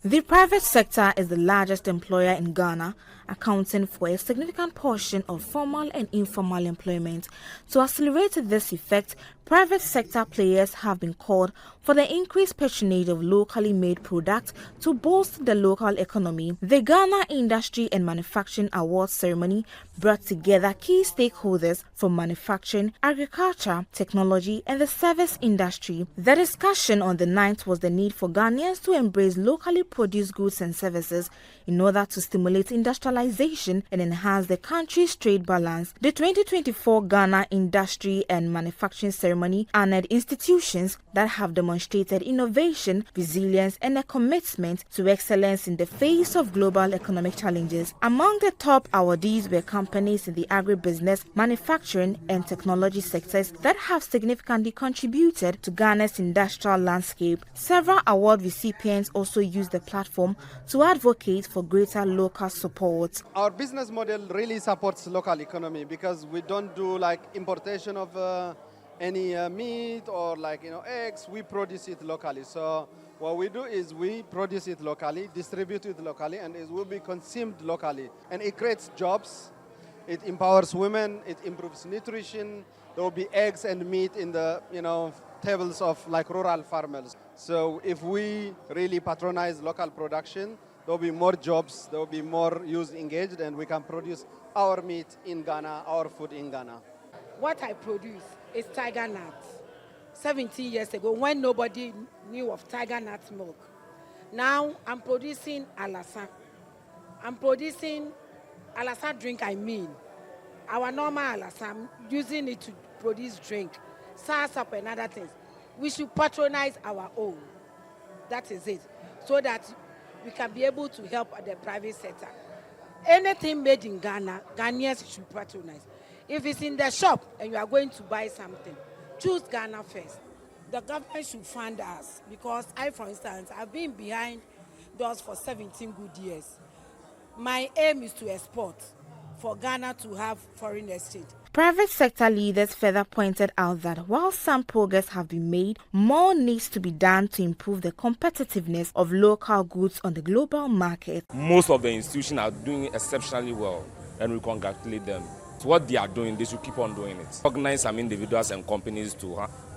The private sector is the largest employer in Ghana, accounting for a significant portion of formal and informal employment. To accelerate this effect, private sector players have been called for the increased patronage of locally made products to boost the local economy. The Ghana Industry and Manufacturing Awards ceremony brought together key stakeholders from manufacturing, agriculture, technology, and the service industry. The discussion on the 9th was the need for Ghanaians to embrace locally produced goods and services in order to stimulate industrialization and enhance the country's trade balance. The 2024 Ghana Industry and Manufacturing Ceremony honored institutions that have demonstrated innovation, resilience, and a commitment to excellence in the face of global economic challenges. Among the top awardees were companies in the agribusiness, manufacturing, and technology sectors that have significantly contributed to Ghana's industrial landscape. Several award recipients also used the platform to advocate for greater local support. Our business model really supports local economy because we don't do like importation of any meat or eggs. We produce it locally. So what we do is we produce it locally, distribute it locally, and it will be consumed locally. And it creates jobs, it empowers women, it improves nutrition. There will be eggs and meat in the tables of rural farmers. So if we really patronize local production, there will be more jobs, there will be more youth engaged, and we can produce our meat in Ghana, our food in Ghana. What I produce is tiger nuts. 17 years ago, when nobody knew of tiger nut milk. Now I'm producing alasa. I'm producing alasa drink, our normal alasa. I'm using it to produce drink, soursop and other things. We should patronize our own. That is it. So that we can be able to help the private sector. Anything made in Ghana, Ghanaians should patronize. If it's in the shop and you are going to buy something, choose Ghana first. The government should fund us because for instance, I've been behind doors for 17 good years. My aim is to export for Ghana to have foreign exchange. Private sector leaders further pointed out that while some progress have been made, more needs to be done to improve the competitiveness of local goods on the global market. Most of the institutions are doing exceptionally well, and we congratulate them. So what they are doing, they should keep on doing it. Organize some individuals and companies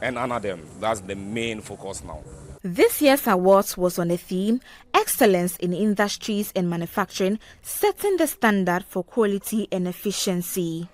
and honor them. That's the main focus now. This year's awards was on the theme Excellence in Industries and Manufacturing, setting the standard for quality and efficiency.